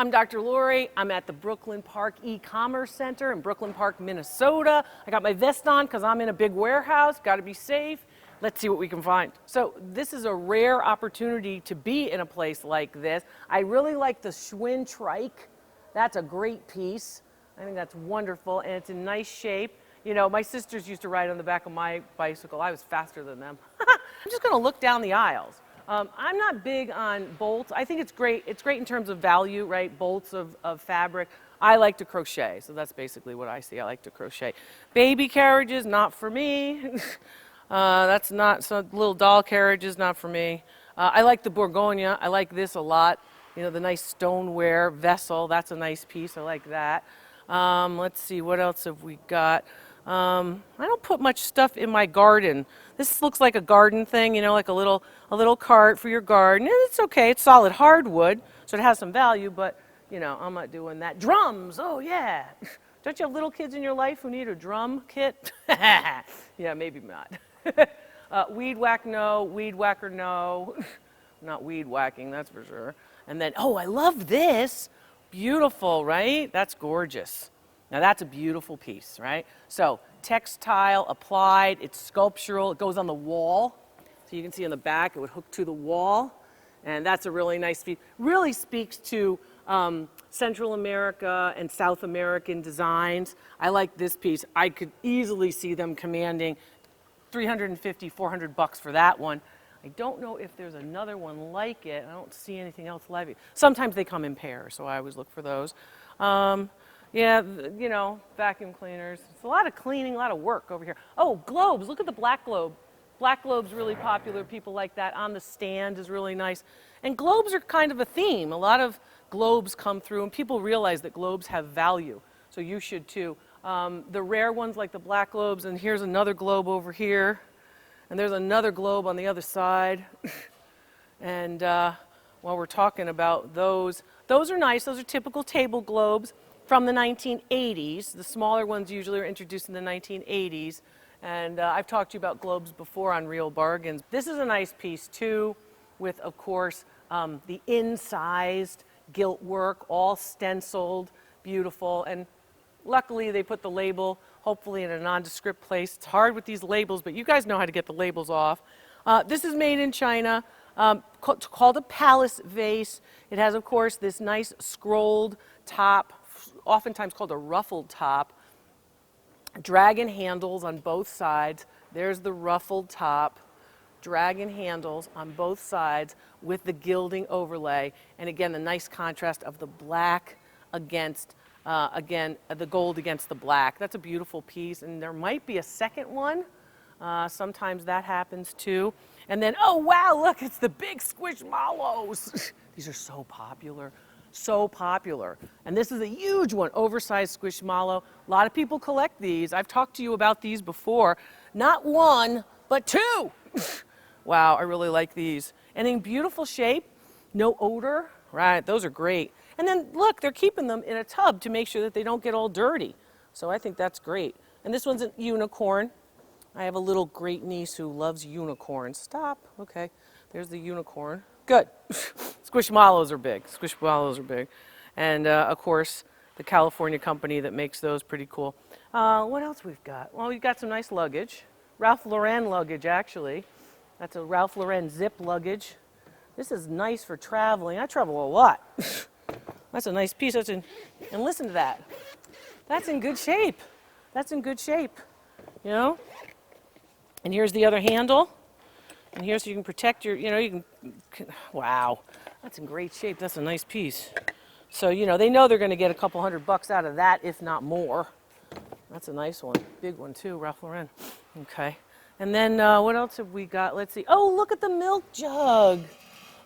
I'm Dr. Lori. I'm at the Brooklyn Park E-commerce Center in Brooklyn Park, Minnesota. I got my vest on because I'm in a big warehouse. Got to be safe. Let's see what we can find. So this is a rare opportunity to be in a place like this. I really like the Schwinn trike. That's a great piece. I think that's wonderful, and it's in nice shape. You know, my sisters used to ride on the back of my bicycle. I was faster than them. I'm just going to look down the aisles. I'm not big on bolts. I think it's great. It's great in terms of value, right? Bolts of fabric. I like to crochet, so that's basically what I see. I like to crochet. Baby carriages, not for me. That's not, so little doll carriages, not for me. I like the Bourgogne. I like this a lot. You know, the nice stoneware vessel. That's a nice piece. I like that. Let's see, what else have we got? I don't put much stuff in my garden. This looks like a garden thing, you know, like a little cart for your garden. And it's okay. It's solid hardwood, so it has some value, but, you know, I'm not doing that. Drums, oh yeah. Don't you have little kids in your life who need a drum kit? Yeah, maybe not. Weed whack, no. Weed whacker, no. Not weed whacking, that's for sure. And then, oh, I love this. Beautiful, right? That's gorgeous. Now that's a beautiful piece, right? So textile applied, it's sculptural, it goes on the wall. So you can see on the back, it would hook to the wall. And that's a really nice piece. Really speaks to Central America and South American designs. I like this piece. I could easily see them commanding $350, $400 for that one. I don't know if there's another one like it. I don't see anything else like it. Sometimes they come in pairs, so I always look for those. Yeah, you know, vacuum cleaners. It's a lot of cleaning, a lot of work over here. Oh, globes. Look at the black globe. Black globe's really popular. People like that. On the stand is really nice. And globes are kind of a theme. A lot of globes come through, and people realize that globes have value. So you should too. The rare ones like the black globes, and here's another globe over here. And there's another globe on the other side. And while we're talking about those are nice. Those are typical table globes from the 1980s. The smaller ones usually are introduced in the 1980s. And I've talked to you about globes before on Real Bargains. This is a nice piece too, with, of course, the incised gilt work, all stenciled, beautiful. And luckily they put the label hopefully in a nondescript place. It's hard with these labels, but you guys know how to get the labels off. This is made in China, called a palace vase. It has, of course, this nice scrolled top, oftentimes called a ruffled top. Dragon handles on both sides. There's the ruffled top. Dragon handles on both sides with the gilding overlay. And again, the nice contrast of the black against the gold against the black. That's a beautiful piece, and there might be a second one. Sometimes that happens too. And then, oh wow, look, it's the big squishmallows. These are so popular, so popular. And this is a huge one, oversized squishmallow. A lot of people collect these. I've talked to you about these before. Not one, but two. Wow, I really like these. And in beautiful shape, no odor, right? Those are great. And then look, they're keeping them in a tub to make sure that they don't get all dirty. So I think that's great. And this one's a unicorn. I have a little great niece who loves unicorns. Stop. Okay. There's the unicorn. Good. Squishmallows are big. Squishmallows are big. And of course, the California company that makes those, pretty cool. What else we've got? Well, we've got some nice luggage. Ralph Lauren luggage, actually. That's a Ralph Lauren zip luggage. This is nice for traveling. I travel a lot. That's a nice piece. And listen to that. That's in good shape. That's in good shape, you know? And here's the other handle. And here's so you can protect your, you know, you can, wow. That's in great shape. That's a nice piece. So, you know, they know they're going to get a couple $100 out of that, if not more. That's a nice one. Big one, too, Ralph Lauren. Okay. And then what else have we got? Let's see. Oh, look at the milk jug.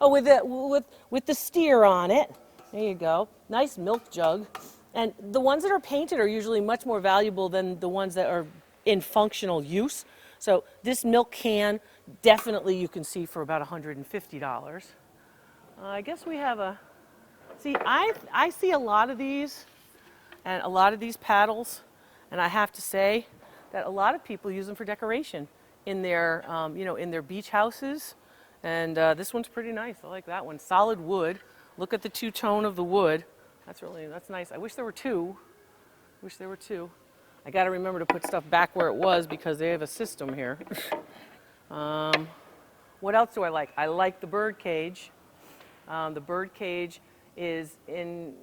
Oh, with the steer on it. There you go. Nice milk jug. And the ones that are painted are usually much more valuable than the ones that are in functional use. So this milk can, definitely you can see for about $150. I guess we have a, see, I see a lot of these and a lot of these paddles, and I have to say that a lot of people use them for decoration in their, you know, in their beach houses. And this one's pretty nice. I like that one. Solid wood. Look at the two-tone of the wood. That's nice. I wish there were two. Wish there were two. I got to remember to put stuff back where it was because they have a system here. What else do I like? I like the Birdcage. The Birdcage is in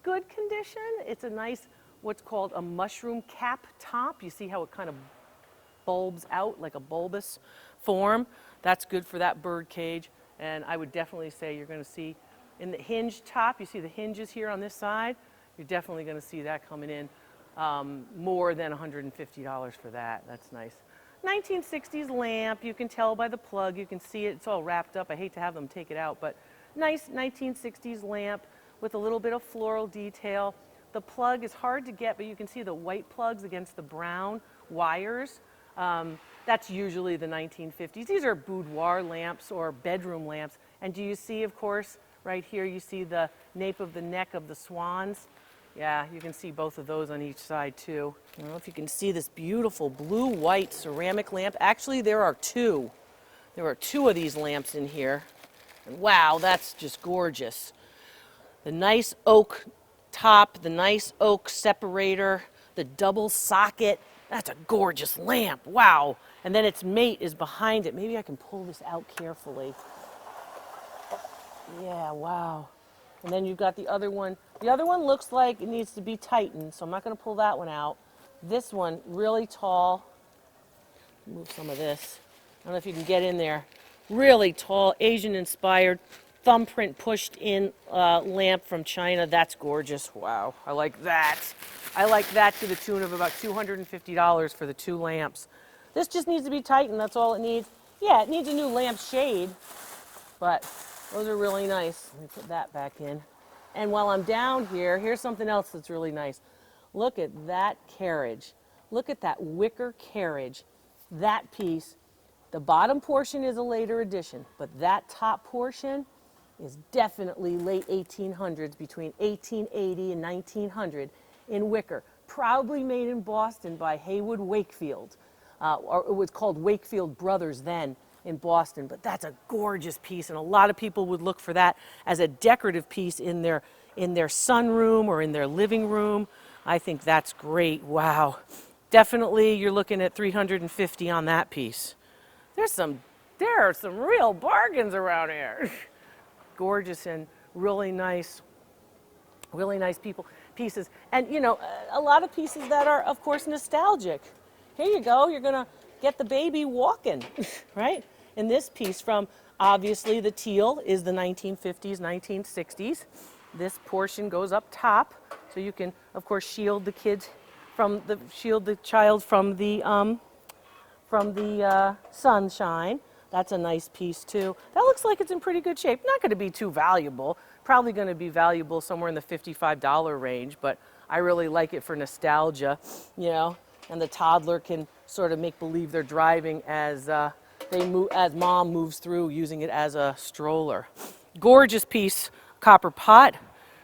good condition. It's a nice, what's called a mushroom cap top. You see how it kind of bulbs out like a bulbous form? That's good for that Birdcage. And I would definitely say you're going to see in the hinge top, you see the hinges here on this side, you're definitely going to see that coming in more than $150 for that. That's nice. 1960s lamp, you can tell by the plug, you can see it, it's all wrapped up. I hate to have them take it out, but nice 1960s lamp with a little bit of floral detail. The plug is hard to get, but you can see the white plugs against the brown wires. That's usually the 1950s. These are boudoir lamps or bedroom lamps. And do you see, of course, right here, you see the nape of the neck of the swans? Yeah, you can see both of those on each side too. I don't know if you can see this beautiful blue-white ceramic lamp. Actually, there are two. There are two of these lamps in here. And wow, that's just gorgeous. The nice oak top, the nice oak separator, the double socket. That's a gorgeous lamp. Wow. And then its mate is behind it. Maybe I can pull this out carefully. Yeah, wow. And then you've got the other one. The other one looks like it needs to be tightened, so I'm not going to pull that one out. This one, really tall. Move some of this. I don't know if you can get in there. Really tall, Asian-inspired, thumbprint pushed-in lamp from China. That's gorgeous. Wow, I like that. I like that to the tune of about $250 for the two lamps. This just needs to be tightened. That's all it needs. Yeah, it needs a new lamp shade, but those are really nice. Let me put that back in. And while I'm down here, here's something else that's really nice. Look at that carriage. Look at that wicker carriage. That piece, the bottom portion is a later addition, but that top portion is definitely late 1800s, between 1880 and 1900 in wicker. Proudly made in Boston by Haywood Wakefield, or it was called Wakefield Brothers then in Boston, but that's a gorgeous piece, and a lot of people would look for that as a decorative piece in their sunroom or in their living room. I think that's great. Wow. Definitely you're looking at $350 on that piece. There are some real bargains around here. Gorgeous and really nice pieces. And you know, a lot of pieces that are of course nostalgic. Here you go, you're gonna get the baby walking, right? In this piece from, obviously the teal is the 1950s, 1960s. This portion goes up top, so you can, of course, shield the child from the sunshine. That's a nice piece too. That looks like it's in pretty good shape. Not going to be too valuable. Probably going to be valuable somewhere in the $55 range, but I really like it for nostalgia, you know. And the toddler can sort of make believe they're driving as as mom moves through, using it as a stroller. Gorgeous piece, copper pot,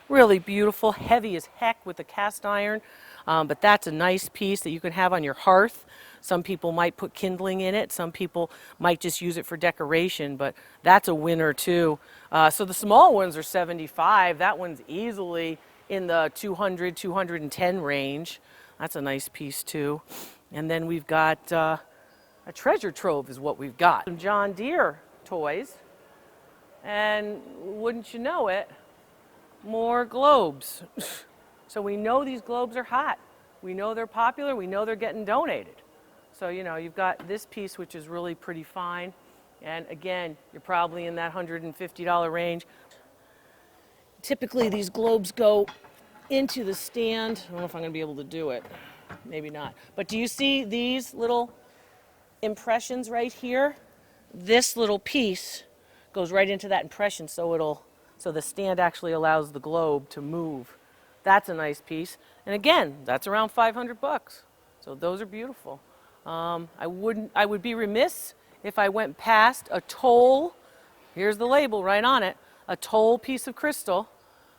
really beautiful, heavy as heck with the cast iron, but that's a nice piece that you can have on your hearth. Some people might put kindling in it, some people might just use it for decoration, but that's a winner too. So the small ones are $75. That one's easily in the $200, $210 range. That's a nice piece too. And then we've got a treasure trove is what we've got. Some John Deere toys. And wouldn't you know it, more globes. So we know these globes are hot. We know they're popular. We know they're getting donated. So, you know, you've got this piece, which is really pretty fine. And again, you're probably in that $150 range. Typically, these globes go into the stand. I don't know if I'm going to be able to do it. Maybe not. But do you see these little impressions right here? This little piece goes right into that impression, so the stand actually allows the globe to move. That's a nice piece. And again, that's around $500. So those are beautiful. I would be remiss if I went past a Towle. Here's the label right on it. A Towle piece of crystal.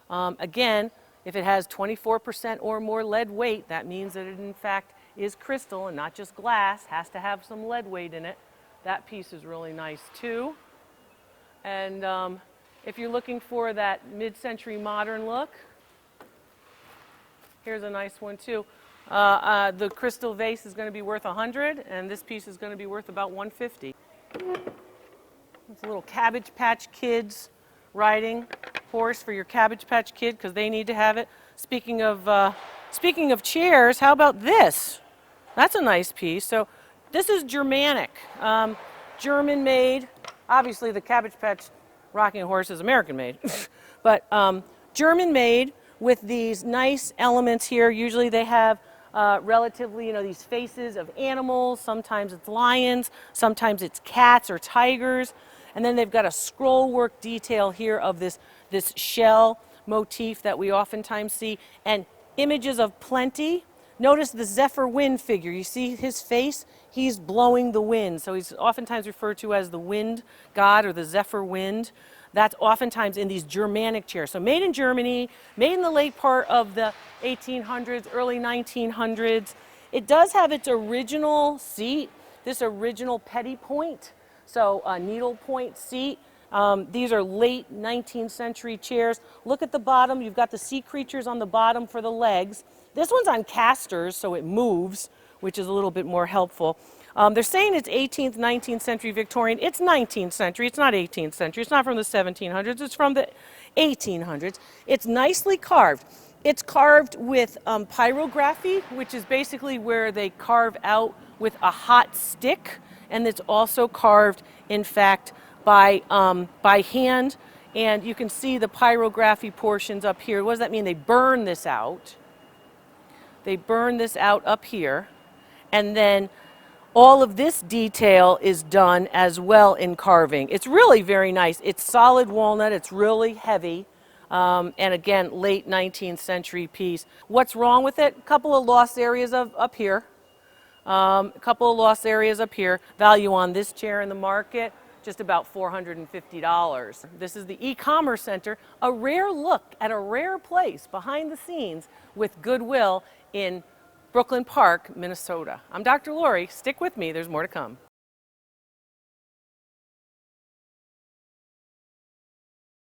Again, if it has 24% or more lead weight, that means that it in fact is crystal and not just glass. Has to have some lead weight in it. That piece is really nice too. And if you're looking for that mid-century modern look, Here's a nice one too. The crystal vase is going to be worth 100, and this piece is going to be worth about 150. It's a little Cabbage Patch Kids riding horse for your Cabbage Patch Kid because they need to have it. Speaking of chairs, how about this? That's a nice piece. So this is Germanic, German made. Obviously the Cabbage Patch rocking horse is American made, but German made with these nice elements here. Usually they have relatively, these faces of animals. Sometimes it's lions, sometimes it's cats or tigers. And then they've got a scroll work detail here of this shell motif that we oftentimes see, and images of plenty. Notice the Zephyr Wind figure. You see his face? He's blowing the wind. So he's oftentimes referred to as the wind god or the Zephyr Wind. That's oftentimes in these Germanic chairs. So made in Germany, made in the late part of the 1800s, early 1900s. It does have its original seat, this original petty point. So a needle point seat. These are late 19th century chairs. Look at the bottom. You've got the sea creatures on the bottom for the legs. This one's on casters, so it moves, which is a little bit more helpful. They're saying it's 18th, 19th century Victorian. It's 19th century. It's not 18th century. It's not from the 1700s. It's from the 1800s. It's nicely carved. It's carved with pyrography, which is basically where they carve out with a hot stick. And it's also carved, in fact, by hand. And you can see the pyrography portions up here. What does that mean? They burn this out. They burn this out up here. And then all of this detail is done as well in carving. It's really very nice. It's solid walnut. It's really heavy. And again, late 19th century piece. What's wrong with it? A couple of lost areas up here. A couple of lost areas up here. Value on this chair in the market, just about $450. This is the e-commerce center, a rare look at a rare place behind the scenes with Goodwill in Brooklyn Park, Minnesota. I'm Dr. Lori. Stick with me. There's more to come.